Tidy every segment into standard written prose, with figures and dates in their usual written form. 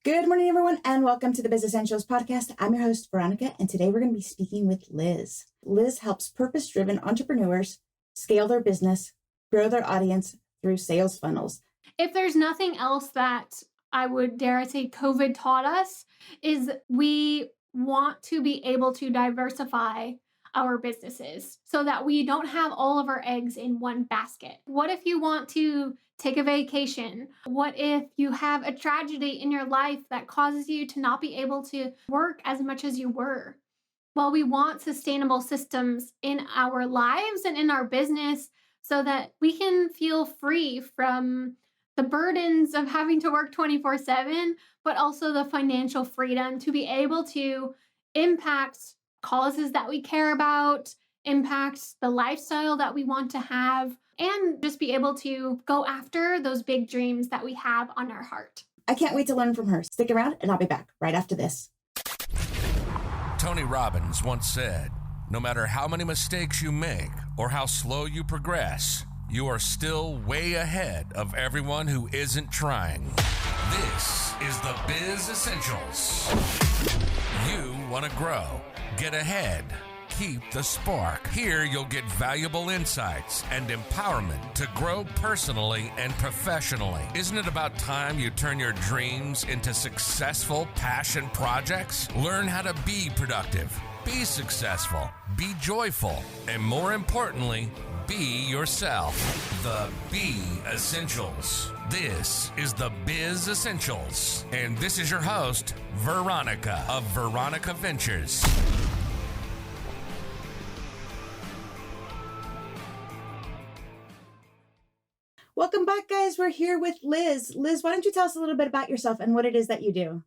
Good morning, everyone, and welcome to the Business Essentials podcast. I'm your host, Veronica, and today we're going to be speaking with Liz. Liz helps purpose-driven entrepreneurs scale their business, grow their audience through sales funnels. If there's nothing else that I would dare say COVID taught us, is we want to be able to diversify our businesses so that we don't have all of our eggs in one basket. What if you want to take a vacation? What if you have a tragedy in your life that causes you to not be able to work as much as you were? Well, we want sustainable systems in our lives and in our business so that we can feel free from the burdens of having to work 24/7, but also the financial freedom to be able to impact causes that we care about, impact the lifestyle that we want to have, and just be able to go after those big dreams that we have on our heart. I can't wait to learn from her. Stick around, and I'll be back right after this. Tony Robbins once said, "No matter how many mistakes you make or how slow you progress, you are still way ahead of everyone who isn't trying." This is the Biz Essentials. You want to grow, get ahead, keep the spark. Here you'll get valuable insights and empowerment to grow personally and professionally. Isn't it about time you turn your dreams into successful passion projects? Learn how to be productive, be successful, be joyful, and more importantly, be yourself. The B Essentials. This is the Biz Essentials. And this is your host, Veronica of Veronica Ventures. Welcome back, guys. We're here with Liz. Liz, why don't you tell us a little bit about yourself and what it is that you do?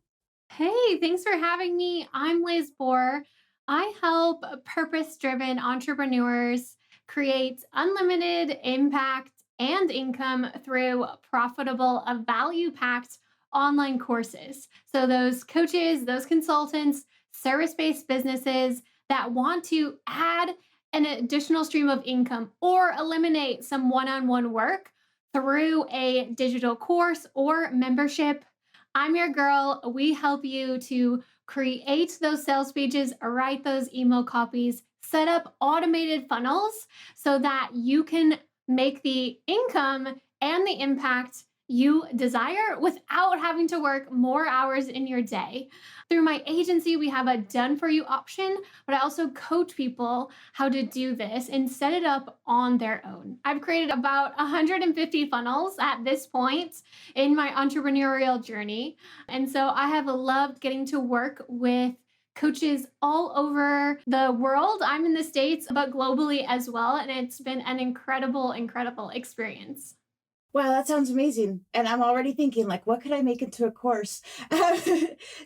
Hey, thanks for having me. I'm Liz Boer. I help purpose-driven entrepreneurs create unlimited impact and income through profitable, value-packed online courses. So those coaches, those consultants, service-based businesses that want to add an additional stream of income or eliminate some one-on-one work through a digital course or membership. I'm your girl. We help you to create those sales pages, write those email copies, set up automated funnels so that you can make the income and the impact you desire without having to work more hours in your day. Through my agency, we have a done-for-you option, but I also coach people how to do this and set it up on their own. I've created about 150 funnels at this point in my entrepreneurial journey, and so I have loved getting to work with coaches all over the world. I'm in the States, but globally as well, and it's been an incredible, incredible experience. Wow, that sounds amazing. And I'm already thinking, like, what could I make into a course?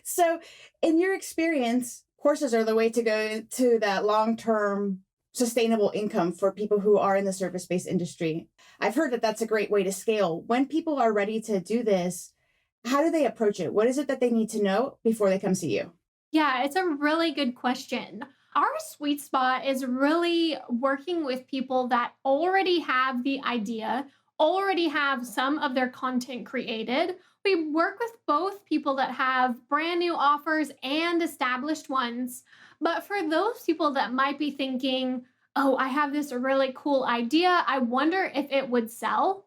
So in your experience, courses are the way to go to that long-term sustainable income for people who are in the service-based industry. I've heard that that's a great way to scale. When people are ready to do this, how do they approach it? What is it that they need to know before they come see you? Yeah, it's a really good question. Our sweet spot is really working with people that already have the idea, already have some of their content created. We work with both people that have brand new offers and established ones. But for those people that might be thinking, oh, I have this really cool idea, I wonder if it would sell,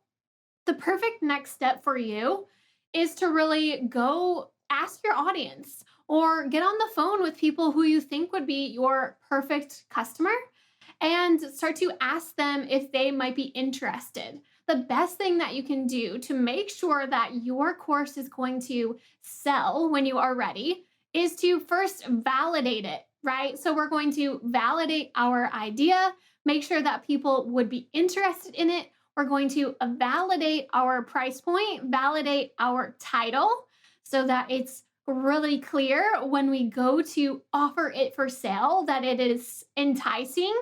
the perfect next step for you is to really go ask your audience or get on the phone with people who you think would be your perfect customer and start to ask them if they might be interested. The best thing that you can do to make sure that your course is going to sell when you are ready is to first validate it, right? So we're going to validate our idea, make sure that people would be interested in it. We're going to validate our price point, validate our title so that it's really clear when we go to offer it for sale that it is enticing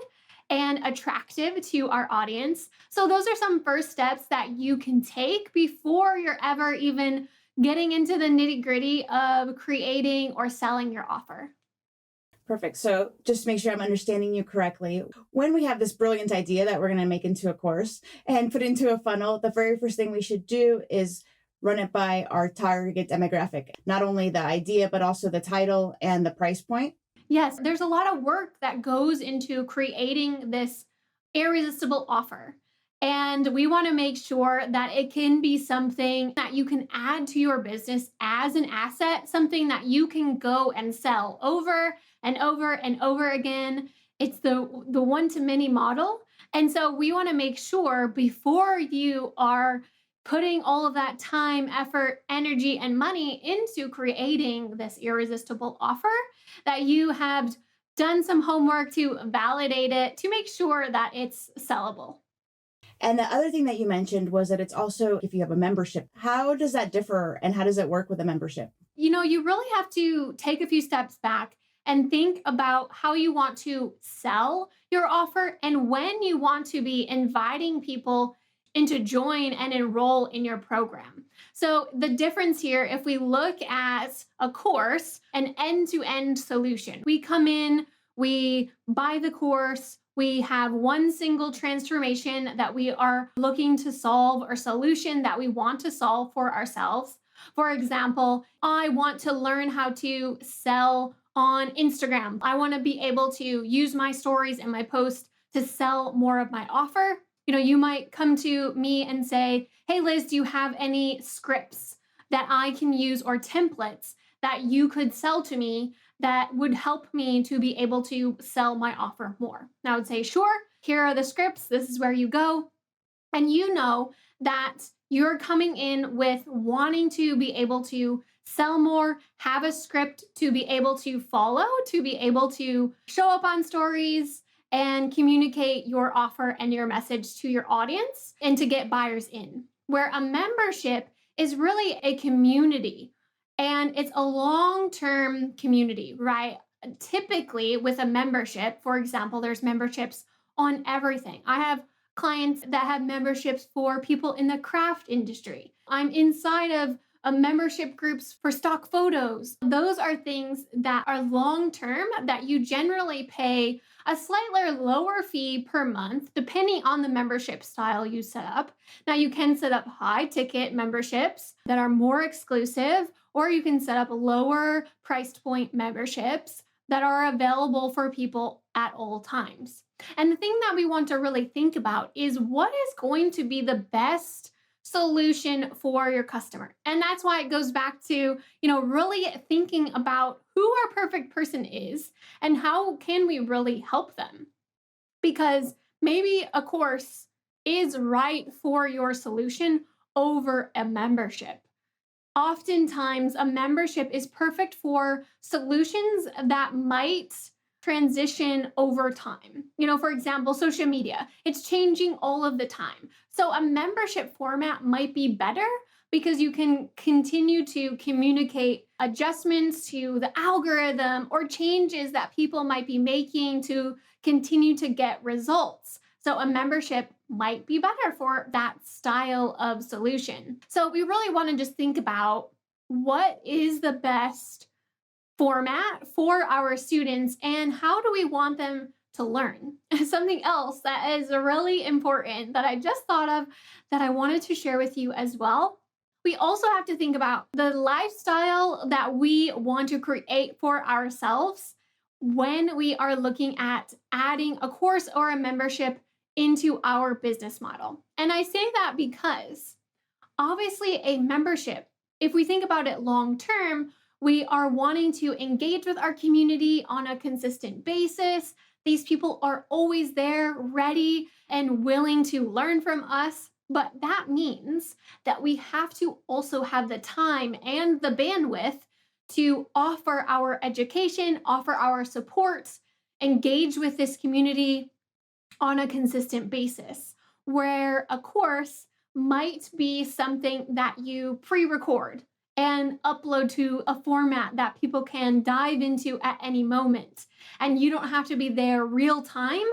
and attractive to our audience. So those are some first steps that you can take before you're ever even getting into the nitty-gritty of creating or selling your offer. Perfect. So just to make sure I'm understanding you correctly, when we have this brilliant idea that we're going to make into a course and put into a funnel, the very first thing we should do is run it by our target demographic, not only the idea, but also the title and the price point? Yes, there's a lot of work that goes into creating this irresistible offer. And we want to make sure that it can be something that you can add to your business as an asset, something that you can go and sell over and over and over again. It's the one to many model. And so we want to make sure before you are putting all of that time, effort, energy, and money into creating this irresistible offer, that you have done some homework to validate it to make sure that it's sellable. And the other thing that you mentioned was that it's also if you have a membership. How does that differ and how does it work with a membership? You really have to take a few steps back and think about how you want to sell your offer and when you want to be inviting people in to join and enroll in your program. So, the difference here, if we look at a course, an end to end solution, we come in, we buy the course, we have one single transformation that we are looking to solve or solution that we want to solve for ourselves. For example, I want to learn how to sell on Instagram. I want to be able to use my stories and my posts to sell more of my offer. You might come to me and say, "Hey, Liz, do you have any scripts that I can use or templates that you could sell to me that would help me to be able to sell my offer more?" And I would say, "Sure, here are the scripts. This is where you go." And you know that you're coming in with wanting to be able to sell more, have a script to be able to follow, to be able to show up on stories and communicate your offer and your message to your audience and to get buyers in. Where a membership is really a community and it's a long-term community, right? Typically with a membership, for example, there's memberships on everything. I have clients that have memberships for people in the craft industry. I'm inside of membership groups for stock photos. Those are things that are long term that you generally pay a slightly lower fee per month, depending on the membership style you set up. Now, you can set up high ticket memberships that are more exclusive, or you can set up lower price point memberships that are available for people at all times. And the thing that we want to really think about is what is going to be the best solution for your customer. And that's why it goes back to, really thinking about who our perfect person is and how can we really help them. Because maybe a course is right for your solution over a membership. Oftentimes, a membership is perfect for solutions that might transition over time. For example, social media, it's changing all of the time. So a membership format might be better because you can continue to communicate adjustments to the algorithm or changes that people might be making to continue to get results. So a membership might be better for that style of solution. So we really want to just think about what is the best format for our students and how do we want them to learn. Something else that is really important that I just thought of that I wanted to share with you as well. We also have to think about the lifestyle that we want to create for ourselves when we are looking at adding a course or a membership into our business model. And I say that because obviously a membership, if we think about it long term, we are wanting to engage with our community on a consistent basis. These people are always there, ready and willing to learn from us. But that means that we have to also have the time and the bandwidth to offer our education, offer our support, engage with this community on a consistent basis, where a course might be something that you pre-record and upload to a format that people can dive into at any moment. And you don't have to be there real time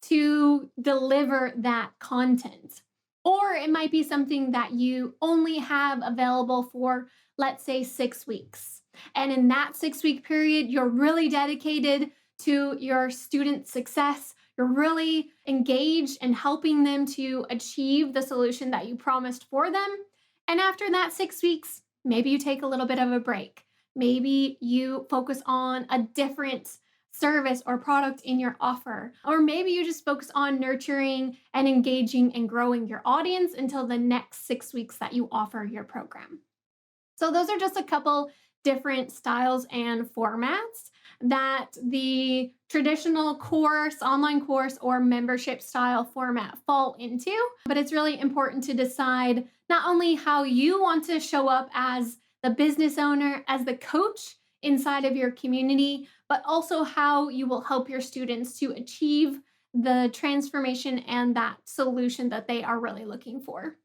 to deliver that content. Or it might be something that you only have available for, let's say, 6 weeks. And in that 6-week period, you're really dedicated to your student success. You're really engaged in helping them to achieve the solution that you promised for them. And after that 6 weeks, maybe you take a little bit of a break. Maybe you focus on a different service or product in your offer. Or maybe you just focus on nurturing and engaging and growing your audience until the next 6 weeks that you offer your program. So, those are just a couple different styles and formats that the traditional course, online course, or membership style format fall into. But it's really important to decide not only how you want to show up as the business owner, as the coach inside of your community, but also how you will help your students to achieve the transformation and that solution that they are really looking for.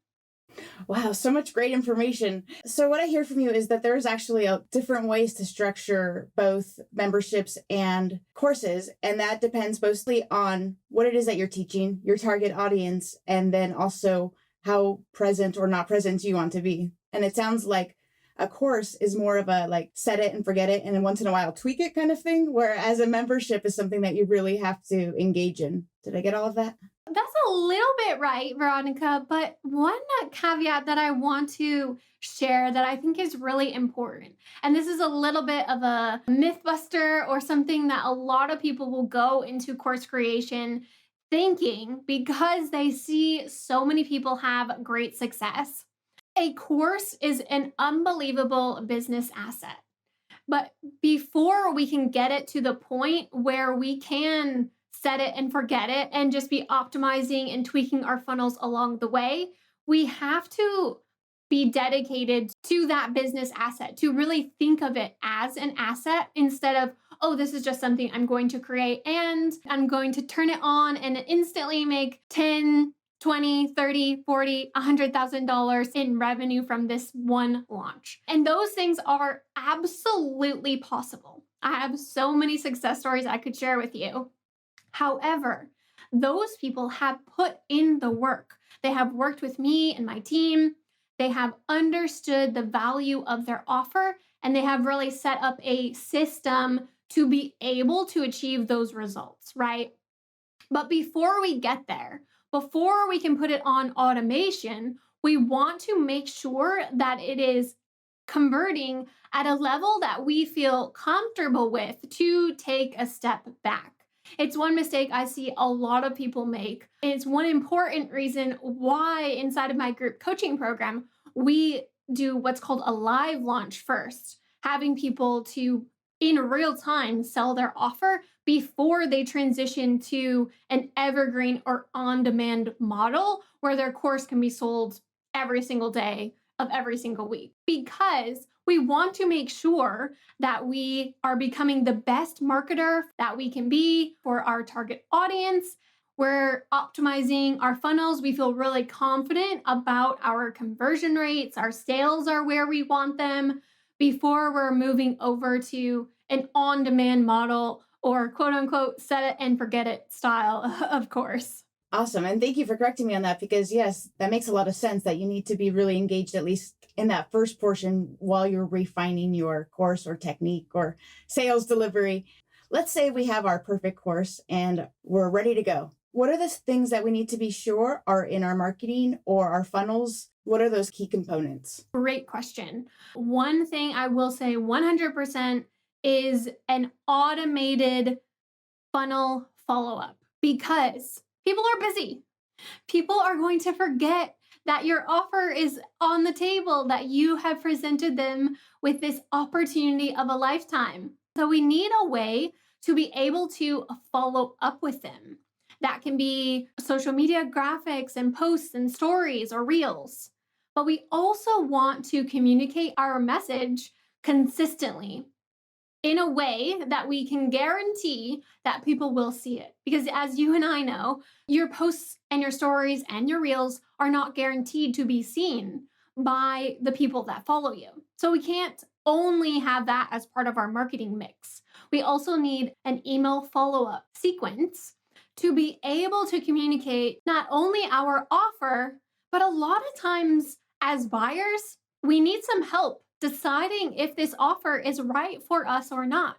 Wow, so much great information. So what I hear from you is that there's actually different ways to structure both memberships and courses, and that depends mostly on what it is that you're teaching, your target audience, and then also how present or not present you want to be. And it sounds like a course is more of a like set it and forget it and then once in a while tweak it kind of thing, whereas a membership is something that you really have to engage in. Did I get all of that? That's a little bit right, Veronica, but one caveat that I want to share that I think is really important, and this is a little bit of a myth buster or something that a lot of people will go into course creation thinking because they see so many people have great success. A course is an unbelievable business asset. But before we can get it to the point where we can set it and forget it and just be optimizing and tweaking our funnels along the way, we have to be dedicated to that business asset, to really think of it as an asset instead of, oh, this is just something I'm going to create and I'm going to turn it on and instantly make 10, 20, 30, 40, $100,000 in revenue from this one launch. And those things are absolutely possible. I have so many success stories I could share with you. However, those people have put in the work. They have worked with me and my team. They have understood the value of their offer, and they have really set up a system to be able to achieve those results, right? But before we get there, before we can put it on automation, we want to make sure that it is converting at a level that we feel comfortable with to take a step back. It's one mistake I see a lot of people make. It's one important reason why inside of my group coaching program, we do what's called a live launch first, having people to in real time sell their offer before they transition to an evergreen or on-demand model where their course can be sold every single day of every single week. Because we want to make sure that we are becoming the best marketer that we can be for our target audience. We're optimizing our funnels. We feel really confident about our conversion rates. Our sales are where we want them before we're moving over to an on-demand model or quote unquote set it and forget it style of course. Awesome. And thank you for correcting me on that because yes, that makes a lot of sense that you need to be really engaged at least in that first portion while you're refining your course or technique or sales delivery. Let's say we have our perfect course and we're ready to go. What are the things that we need to be sure are in our marketing or our funnels? What are those key components? Great question. One thing I will say 100% is an automated funnel follow-up because people are busy. People are going to forget that your offer is on the table, that you have presented them with this opportunity of a lifetime. So we need a way to be able to follow up with them. That can be social media graphics and posts and stories or reels. But we also want to communicate our message consistently in a way that we can guarantee that people will see it. Because as you and I know, your posts and your stories and your reels are not guaranteed to be seen by the people that follow you. So we can't only have that as part of our marketing mix. We also need an email follow-up sequence to be able to communicate not only our offer, but a lot of times as buyers, we need some help deciding if this offer is right for us or not.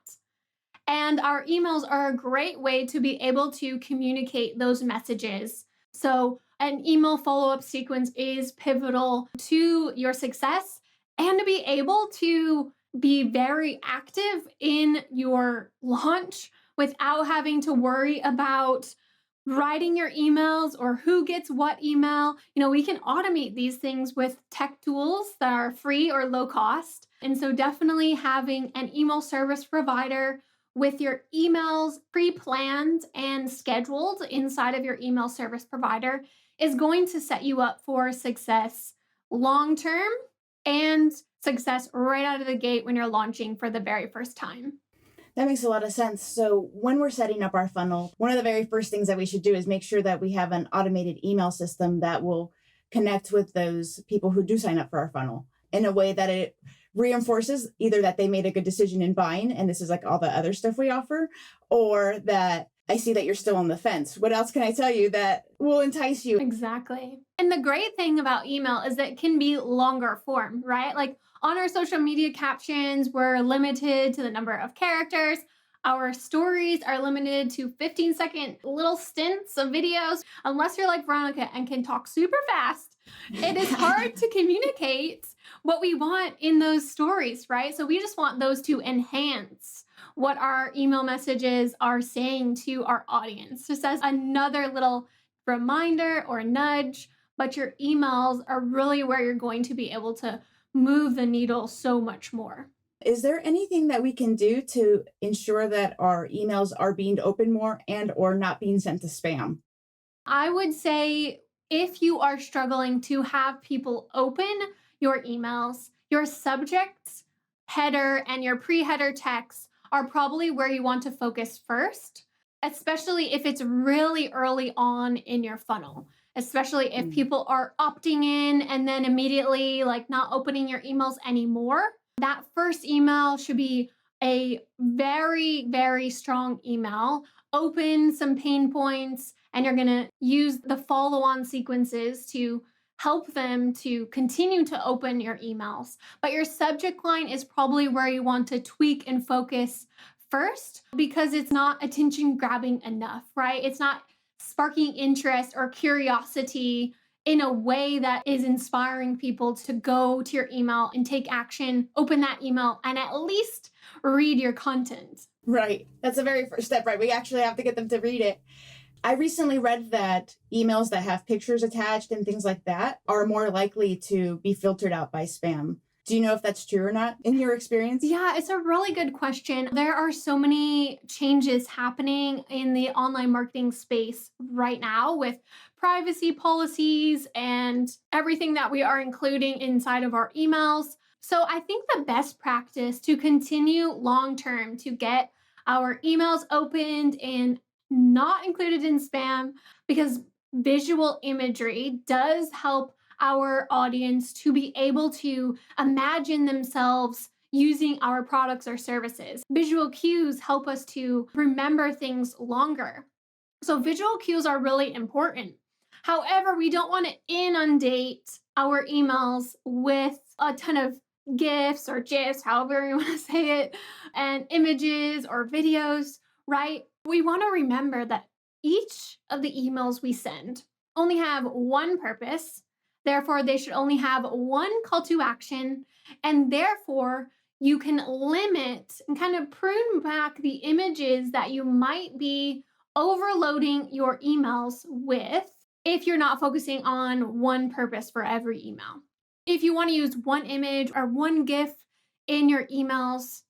And our emails are a great way to be able to communicate those messages. So an email follow-up sequence is pivotal to your success and to be able to be very active in your launch without having to worry about writing your emails or who gets what email. We can automate these things with tech tools that are free or low cost. And so definitely having an email service provider with your emails pre-planned and scheduled inside of your email service provider is going to set you up for success long term and success right out of the gate when you're launching for the very first time. That makes a lot of sense. So when we're setting up our funnel, one of the very first things that we should do is make sure that we have an automated email system that will connect with those people who do sign up for our funnel in a way that it reinforces either that they made a good decision in buying, and this is like all the other stuff we offer, or that I see that you're still on the fence. What else can I tell you that will entice you? Exactly. And the great thing about email is that it can be longer form, right? Like on our social media captions, we're limited to the number of characters. Our stories are limited to 15-second little stints of videos. Unless you're like Veronica and can talk super fast, it is hard to communicate what we want in those stories, right? So we just want those to enhance what our email messages are saying to our audience, just as another little reminder or nudge. But your emails are really where you're going to be able to move the needle so much more. Is there anything that we can do to ensure that our emails are being opened more and or not being sent to spam? I would say if you are struggling to have people open your emails, your subjects, header, and your pre-header text are probably where you want to focus first, especially if it's really early on in your funnel, especially if people are opting in and then immediately like not opening your emails anymore. That first email should be a very, very strong email. Open some pain points, and you're going to use the follow-on sequences to help them to continue to open your emails. But your subject line is probably where you want to tweak and focus first because it's not attention grabbing enough, right? It's not sparking interest or curiosity in a way that is inspiring people to go to your email and take action, open that email, and at least read your content. Right. That's the very first step, right? We actually have to get them to read it. I recently read that emails that have pictures attached and things like that are more likely to be filtered out by spam. Do you know if that's true or not in your experience? Yeah, it's a really good question. There are so many changes happening in the online marketing space right now with privacy policies and everything that we are including inside of our emails. So I think the best practice to continue long term to get our emails opened and not included in spam, because visual imagery does help our audience to be able to imagine themselves using our products or services. Visual cues help us to remember things longer. So visual cues are really important. However, we don't want to inundate our emails with a ton of GIFs or GIFs, however you want to say it, and images or videos, right? We want to remember that each of the emails we send only have one purpose. Therefore, they should only have one call to action, and therefore you can limit and kind of prune back the images that you might be overloading your emails with if you're not focusing on one purpose for every email. If you want to use one image or one GIF in your emails,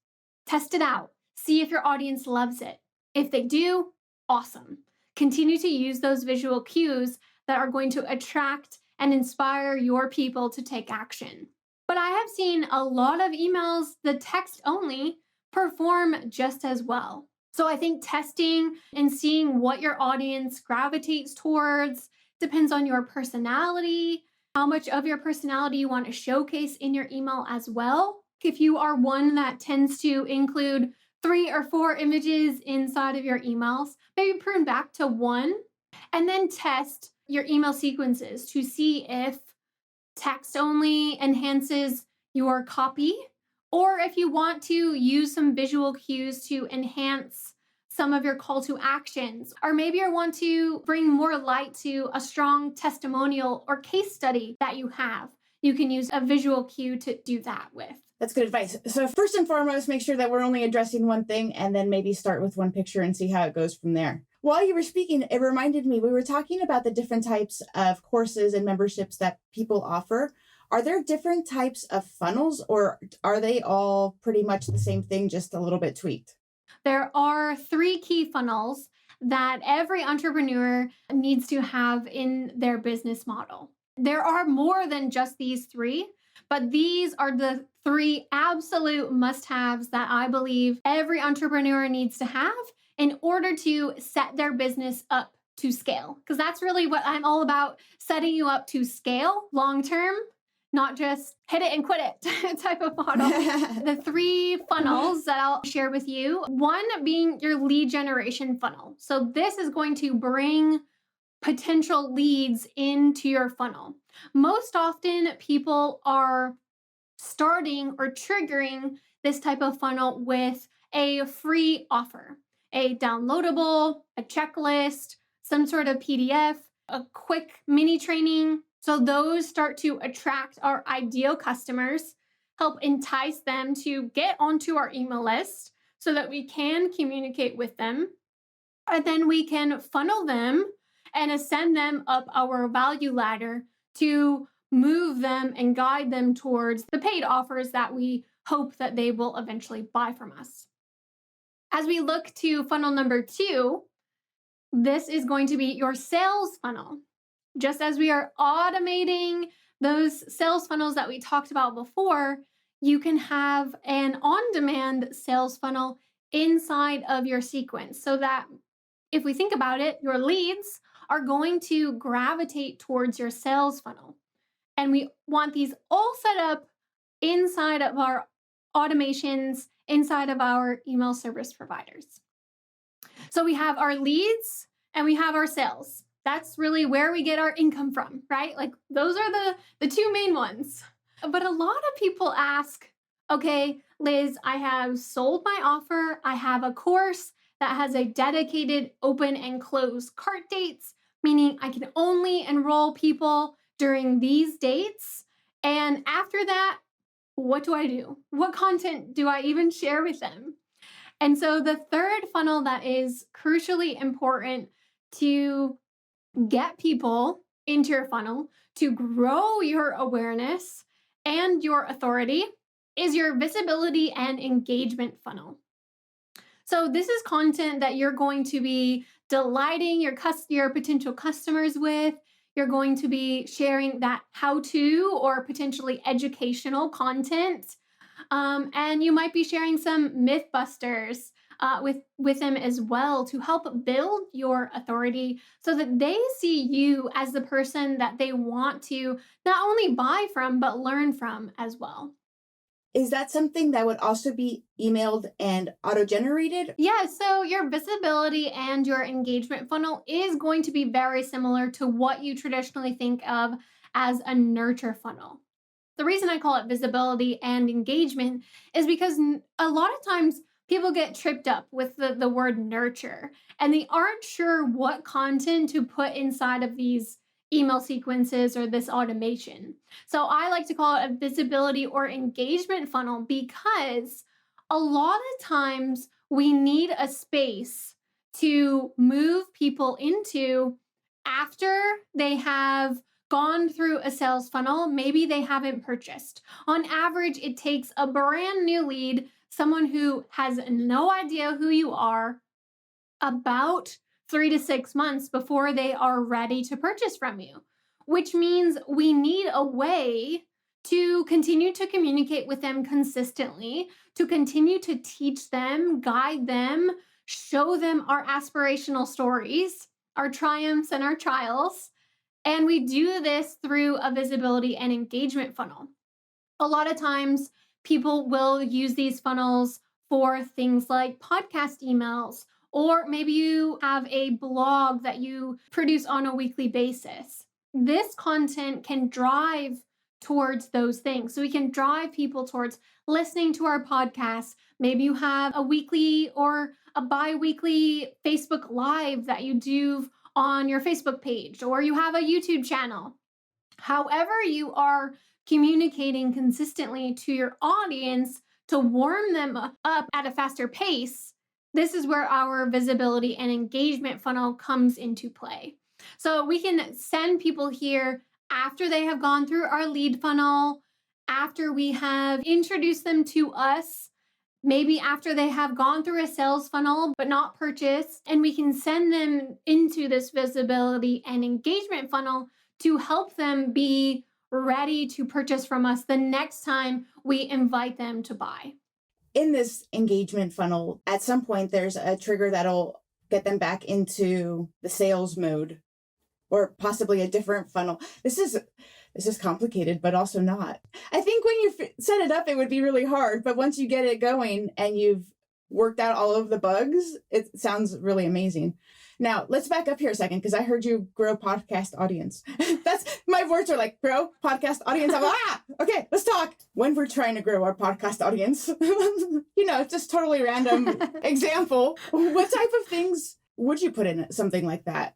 test it out. See if your audience loves it. If they do, awesome. Continue to use those visual cues that are going to attract and inspire your people to take action. But I have seen a lot of emails, the text only, perform just as well. So I think testing and seeing what your audience gravitates towards depends on your personality, how much of your personality you want to showcase in your email as well. If you are one that tends to include 3 or 4 images inside of your emails, maybe prune back to 1, and then test your email sequences to see if text only enhances your copy, or if you want to use some visual cues to enhance some of your call to actions, or maybe you want to bring more light to a strong testimonial or case study that you have. You can use a visual cue to do that with. That's good advice. So first and foremost, make sure that we're only addressing one thing and then maybe start with one picture and see how it goes from there. While you were speaking, it reminded me, we were talking about the different types of courses and memberships that people offer. Are there different types of funnels, or are they all pretty much the same thing, just a little bit tweaked? There are 3 key funnels that every entrepreneur needs to have in their business model. There are more than just these 3, but these are the 3 absolute must-haves that I believe every entrepreneur needs to have in order to set their business up to scale. Because that's really what I'm all about, setting you up to scale long-term, not just hit it and quit it type of model. The 3 funnels that I'll share with you, one being your lead generation funnel. So this is going to bring potential leads into your funnel. Most often, people are starting or triggering this type of funnel with a free offer, a downloadable, a checklist, some sort of PDF, a quick mini training. So those start to attract our ideal customers, help entice them to get onto our email list so that we can communicate with them. And then we can funnel them and ascend them up our value ladder to move them and guide them towards the paid offers that we hope that they will eventually buy from us. As we look to funnel number 2, this is going to be your sales funnel. Just as we are automating those sales funnels that we talked about before, you can have an on-demand sales funnel inside of your sequence so that if we think about it, your leads are going to gravitate towards your sales funnel. And we want these all set up inside of our automations, inside of our email service providers. So we have our leads and we have our sales. That's really where we get our income from, right? Like those are the 2 main ones. But a lot of people ask, okay, Liz, I have sold my offer. I have a course that has a dedicated open and close cart dates, meaning I can only enroll people during these dates. And after that, what do I do? What content do I even share with them? And so the third funnel that is crucially important to get people into your funnel, to grow your awareness and your authority, is your visibility and engagement funnel. So this is content that you're going to be delighting your potential customers with. You're going to be sharing that how-to or potentially educational content. And you might be sharing some myth busters with them as well to help build your authority so that they see you as the person that they want to not only buy from, but learn from as well. Is that something that would also be emailed and auto-generated? Yeah, so your visibility and your engagement funnel is going to be very similar to what you traditionally think of as a nurture funnel. The reason I call it visibility and engagement is because a lot of times people get tripped up with the word nurture and they aren't sure what content to put inside of these email sequences or this automation. So I like to call it a visibility or engagement funnel because a lot of times we need a space to move people into after they have gone through a sales funnel. Maybe they haven't purchased. On average, it takes a brand new lead, someone who has no idea who you are, about 3 to 6 months before they are ready to purchase from you, which means we need a way to continue to communicate with them consistently, to continue to teach them, guide them, show them our aspirational stories, our triumphs and our trials. And we do this through a visibility and engagement funnel. A lot of times people will use these funnels for things like podcast emails, or maybe you have a blog that you produce on a weekly basis. This content can drive towards those things. So we can drive people towards listening to our podcast, Maybe you have a weekly or a bi-weekly Facebook Live that you do on your Facebook page, or you have a YouTube channel. However, you are communicating consistently to your audience to warm them up at a faster pace, this is where our visibility and engagement funnel comes into play. So we can send people here after they have gone through our lead funnel, after we have introduced them to us, maybe after they have gone through a sales funnel but not purchased, and we can send them into this visibility and engagement funnel to help them be ready to purchase from us the next time we invite them to buy. In this engagement funnel, at some point, there's a trigger that'll get them back into the sales mode, or possibly a different funnel. This is complicated, but also not. I think when you set it up, it would be really hard. But once you get it going and you've worked out all of the bugs, it sounds really amazing. Now, let's back up here a second, because I heard you grow podcast audience. That's my words are like, grow podcast audience. I'm like, okay, let's talk. When we're trying to grow our podcast audience, just totally random example. What type of things would you put in something like that?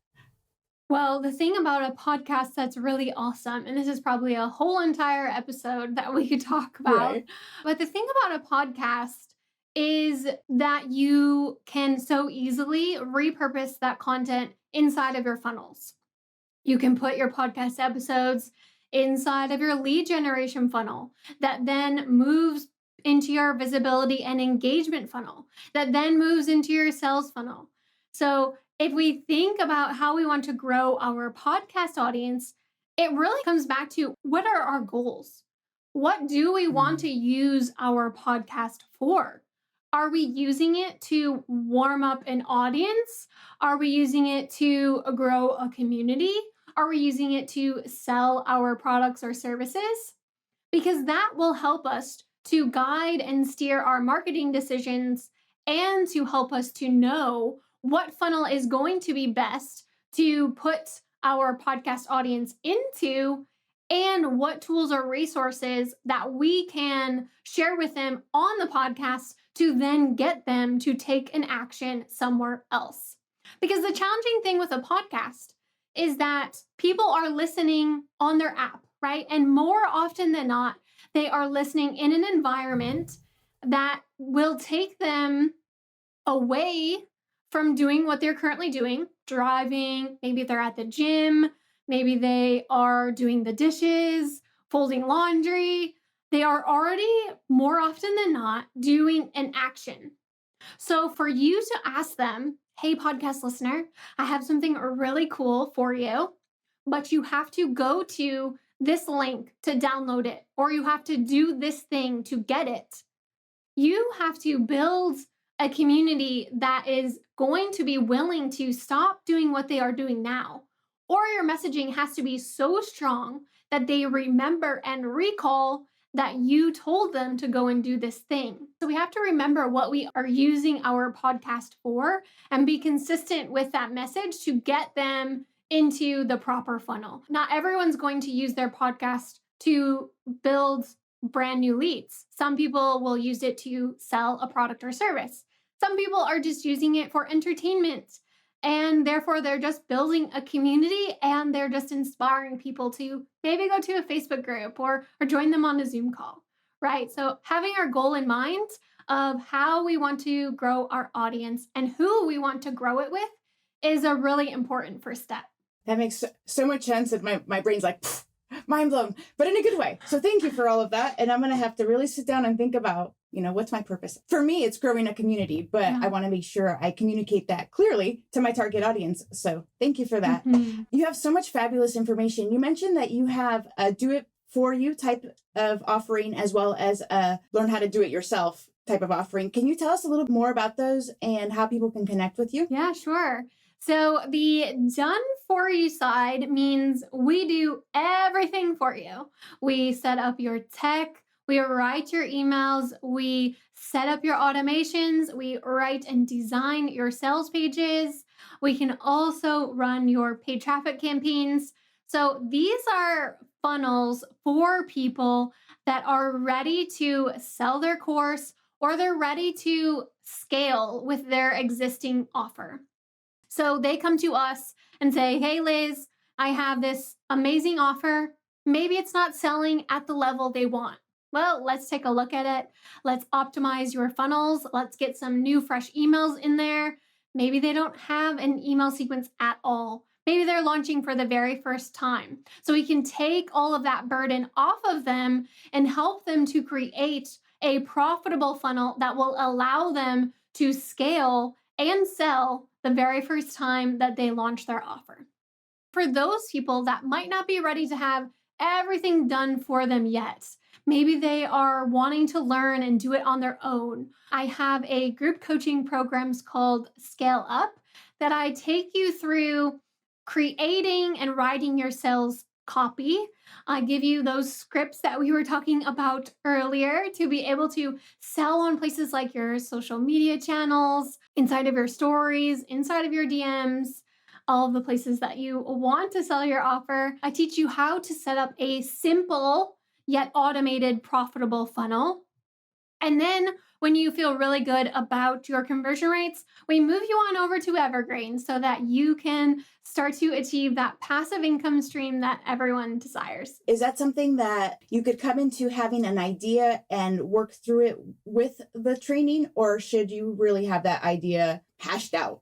Well, the thing about a podcast that's really awesome, and this is probably a whole entire episode that we could talk about, Right. But the thing about a podcast is that you can so easily repurpose that content inside of your funnels. You can put your podcast episodes inside of your lead generation funnel that then moves into your visibility and engagement funnel, that then moves into your sales funnel. So if we think about how we want to grow our podcast audience, it really comes back to, what are our goals? What do we want to use our podcast for? Are we using it to warm up an audience? Are we using it to grow a community? Are we using it to sell our products or services? Because that will help us to guide and steer our marketing decisions, and to help us to know what funnel is going to be best to put our podcast audience into, and what tools or resources that we can share with them on the podcast to then get them to take an action somewhere else. Because the challenging thing with a podcast is that people are listening on their app, right? And more often than not, they are listening in an environment that will take them away from doing what they're currently doing, driving, maybe they're at the gym, maybe they are doing the dishes, folding laundry. They are already, more often than not, doing an action. So for you to ask them, hey, podcast listener, I have something really cool for you, but you have to go to this link to download it, or you have to do this thing to get it. You have to build a community that is going to be willing to stop doing what they are doing now. Or your messaging has to be so strong that they remember and recall that you told them to go and do this thing. So we have to remember what we are using our podcast for and be consistent with that message to get them into the proper funnel. Not everyone's going to use their podcast to build brand new leads. Some people will use it to sell a product or service. Some people are just using it for entertainment, and therefore they're just building a community, and they're just inspiring people to maybe go to a Facebook group or join them on a Zoom call, right? So having our goal in mind of how we want to grow our audience and who we want to grow it with is a really important first step. That makes so much sense that my brain's like, mind blown, but in a good way. So thank you for all of that. And I'm going to have to really sit down and think about, what's my purpose? For me, it's growing a community, but I want to make sure I communicate that clearly to my target audience. So thank you for that. Mm-hmm. You have so much fabulous information. You mentioned that you have a do it for you type of offering, as well as a learn how to do it yourself type of offering. Can you tell us a little more about those and how people can connect with you? Yeah, sure. So the done for you side means we do everything for you. We set up your tech, we write your emails, we set up your automations, we write and design your sales pages. We can also run your paid traffic campaigns. So these are funnels for people that are ready to sell their course or they're ready to scale with their existing offer. So they come to us and say, hey, Liz, I have this amazing offer. Maybe it's not selling at the level they want. Well, let's take a look at it. Let's optimize your funnels. Let's get some new, fresh emails in there. Maybe they don't have an email sequence at all. Maybe they're launching for the very first time. So we can take all of that burden off of them and help them to create a profitable funnel that will allow them to scale and sell the very first time that they launch their offer. For those people that might not be ready to have everything done for them yet, maybe they are wanting to learn and do it on their own. I have a group coaching programs called Scale Up that I take you through creating and writing your sales copy. I give you those scripts that we were talking about earlier to be able to sell on places like your social media channels, inside of your stories, inside of your DMs, all of the places that you want to sell your offer. I teach you how to set up a simple yet automated profitable funnel. And then when you feel really good about your conversion rates, we move you on over to Evergreen so that you can start to achieve that passive income stream that everyone desires. Is that something that you could come into having an idea and work through it with the training, or should you really have that idea hashed out?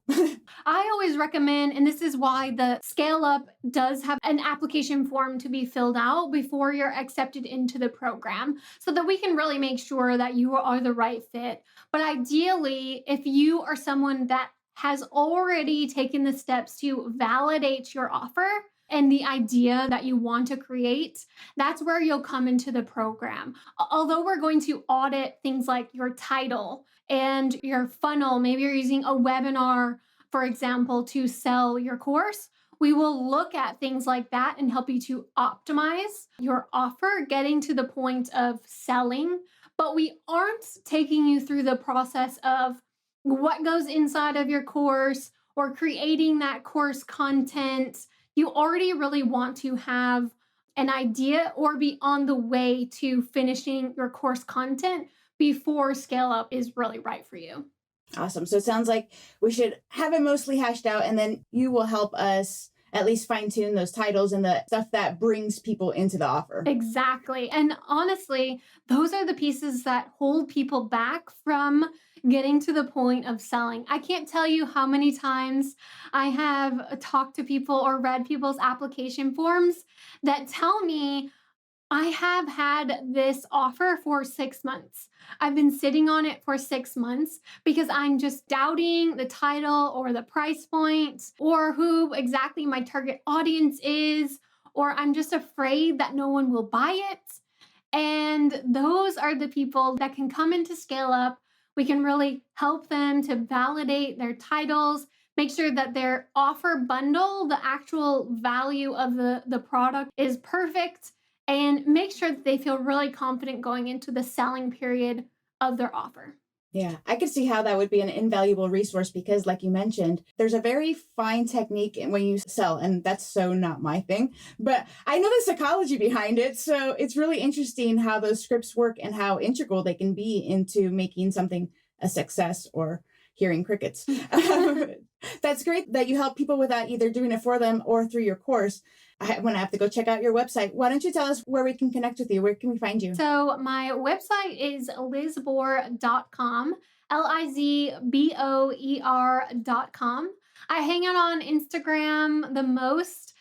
I always recommend, and this is why the Scale Up does have an application form to be filled out before you're accepted into the program so that we can really make sure that you are the right fit. But ideally, if you are someone that has already taken the steps to validate your offer and the idea that you want to create, that's where you'll come into the program. Although we're going to audit things like your title and your funnel, maybe you're using a webinar, for example, to sell your course, we will look at things like that and help you to optimize your offer, getting to the point of selling. But we aren't taking you through the process of what goes inside of your course or creating that course content. You already really want to have an idea or be on the way to finishing your course content before Scale Up is really right for you. Awesome. So it sounds like we should have it mostly hashed out, and then you will help us at least fine tune those titles and the stuff that brings people into the offer. Exactly. And honestly, those are the pieces that hold people back from getting to the point of selling. I can't tell you how many times I have talked to people or read people's application forms that tell me, I have had this offer for 6 months. I've been sitting on it for 6 months because I'm just doubting the title or the price point or who exactly my target audience is, or I'm just afraid that no one will buy it. And those are the people that can come into Scale Up. We can really help them to validate their titles, make sure that their offer bundle, the actual value of the product is perfect, and make sure that they feel really confident going into the selling period of their offer. Yeah, I could see how that would be an invaluable resource because, like you mentioned, there's a very fine technique when you sell, and that's so not my thing. But I know the psychology behind it, so it's really interesting how those scripts work and how integral they can be into making something a success or hearing crickets. That's great that you help people with that, either doing it for them or through your course. When I have to go check out your website, why don't you tell us where we can connect with you? Where can we find you? So my website is lizboer.com, LIZBOER.com. I hang out on Instagram the most.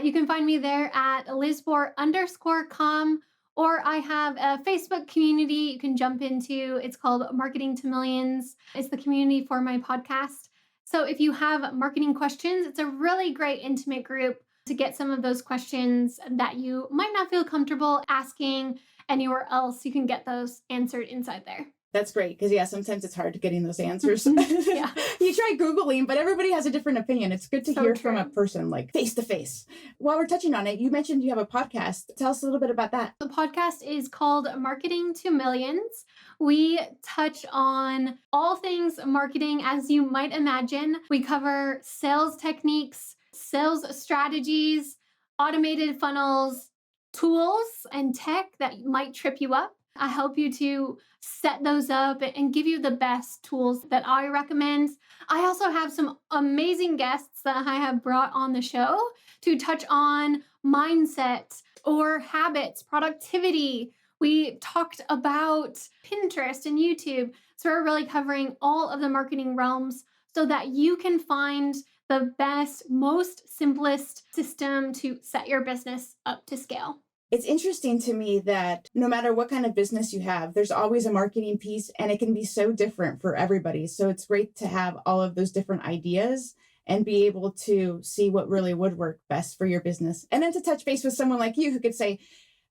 You can find me there at lizboer_com, or I have a Facebook community you can jump into. It's called Marketing to Millions. It's the community for my podcast. So if you have marketing questions, it's a really great intimate group to get some of those questions that you might not feel comfortable asking anywhere else. You can get those answered inside there. That's great because, yeah, sometimes it's hard getting those answers. Yeah. You try Googling, but everybody has a different opinion. It's good to hear true. from a person like face to face. While we're touching on it, you mentioned you have a podcast. Tell us a little bit about that. The podcast is called Marketing to Millions. We touch on all things marketing, as you might imagine. We cover sales techniques, sales strategies, automated funnels, tools, and tech that might trip you up. I help you to set those up and give you the best tools that I recommend. I also have some amazing guests that I have brought on the show to touch on mindset or habits, productivity. We talked about Pinterest and YouTube. So we're really covering all of the marketing realms so that you can find the best, most simplest system to set your business up to scale. It's interesting to me that no matter what kind of business you have, there's always a marketing piece, and it can be so different for everybody. So it's great to have all of those different ideas and be able to see what really would work best for your business. And then to touch base with someone like you who could say,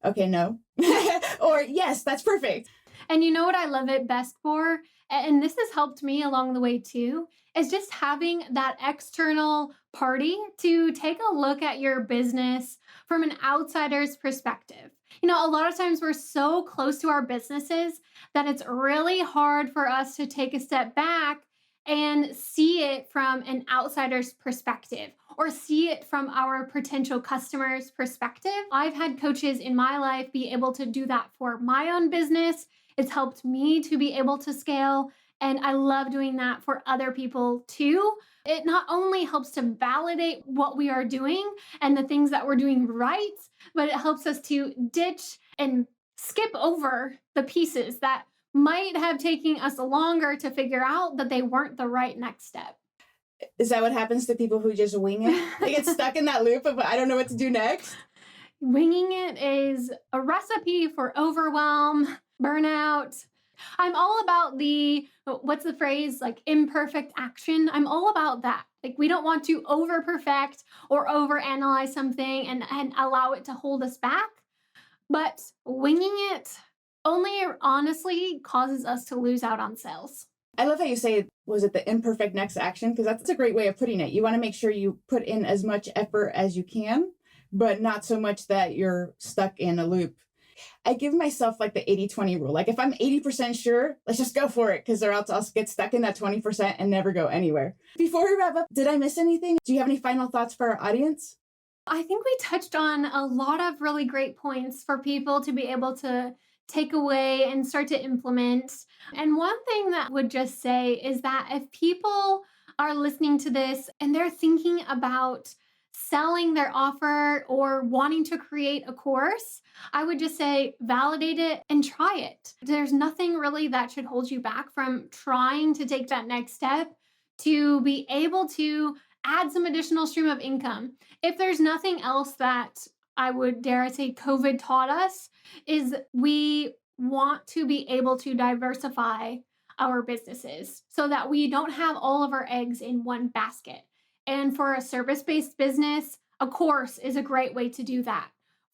okay, no, or yes, that's perfect. And you know what I love it best for? And this has helped me along the way too, is just having that external party to take a look at your business from an outsider's perspective. You know, a lot of times we're so close to our businesses that it's really hard for us to take a step back and see it from an outsider's perspective or see it from our potential customers' perspective. I've had coaches in my life be able to do that for my own business. It's helped me to be able to scale, and I love doing that for other people too. It not only helps to validate what we are doing and the things that we're doing right, but it helps us to ditch and skip over the pieces that might have taken us longer to figure out that they weren't the right next step. Is that what happens to people who just wing it? They get stuck in that loop of I don't know what to do next. Winging it is a recipe for overwhelm, burnout. I'm all about what's the phrase, like imperfect action. I'm all about that. Like we don't want to over perfect or overanalyze something and allow it to hold us back. But winging it only honestly causes us to lose out on sales. I love how you say, was it the imperfect next action? Because that's a great way of putting it. You want to make sure you put in as much effort as you can, but not so much that you're stuck in a loop. I give myself like the 80-20 rule. Like if I'm 80% sure, let's just go for it, because or else I'll get stuck in that 20% and never go anywhere. Before we wrap up, did I miss anything? Do you have any final thoughts for our audience? I think we touched on a lot of really great points for people to be able to take away and start to implement. And one thing that I would just say is that if people are listening to this and they're thinking about selling their offer or wanting to create a course, I would just say validate it and try it. There's nothing really that should hold you back from trying to take that next step to be able to add some additional stream of income. If there's nothing else that I would dare say COVID taught us, is we want to be able to diversify our businesses so that we don't have all of our eggs in one basket. And for a service-based business, a course is a great way to do that.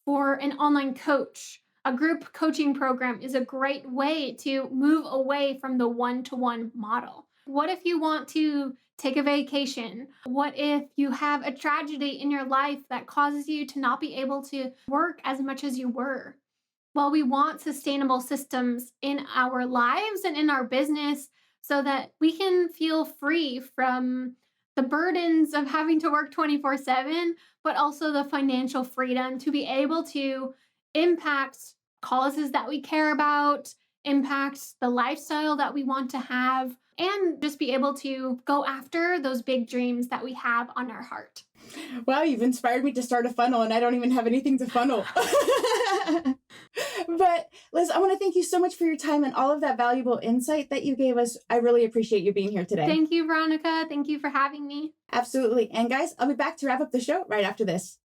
For an online coach, a group coaching program is a great way to move away from the one-to-one model. What if you want to take a vacation? What if you have a tragedy in your life that causes you to not be able to work as much as you were? Well, we want sustainable systems in our lives and in our business so that we can feel free from the burdens of having to work 24/7, but also the financial freedom to be able to impact causes that we care about, impact the lifestyle that we want to have, and just be able to go after those big dreams that we have on our heart. Wow, you've inspired me to start a funnel, and I don't even have anything to funnel. But Liz, I want to thank you so much for your time and all of that valuable insight that you gave us. I really appreciate you being here today. Thank you, Veronica. Thank you for having me. Absolutely. And guys, I'll be back to wrap up the show right after this.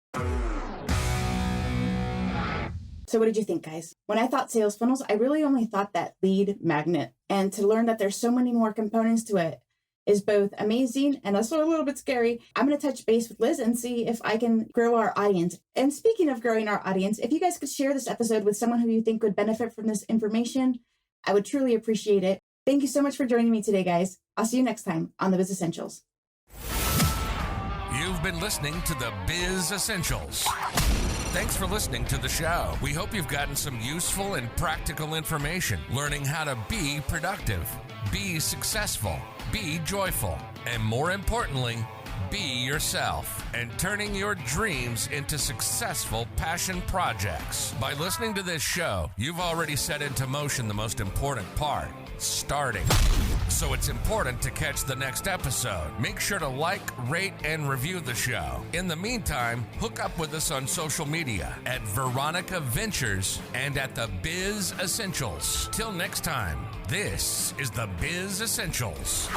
So what did you think, guys? When I thought sales funnels, I really only thought that lead magnet. And to learn that there's so many more components to it is both amazing and also a little bit scary. I'm going to touch base with Liz and see if I can grow our audience. And speaking of growing our audience, if you guys could share this episode with someone who you think would benefit from this information, I would truly appreciate it. Thank you so much for joining me today, guys. I'll see you next time on the Biz Essentials. You've been listening to the Biz Essentials. Thanks for listening to the show. We hope you've gotten some useful and practical information, learning how to be productive, be successful, be joyful, and more importantly, Be yourself and turning your dreams into successful passion projects. By listening to this show, you've already set into motion the most important part, starting. So it's important to catch the next episode. Make sure to like, rate, and review the show. In the meantime, hook up with us on social media at Veronica Ventures and at the Biz Essentials. Till next time, this is the Biz Essentials.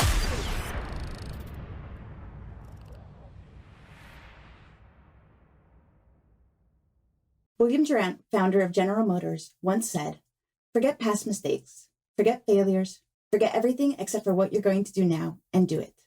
William Durant, founder of General Motors, once said, "Forget past mistakes, forget failures, forget everything except for what you're going to do now and do it."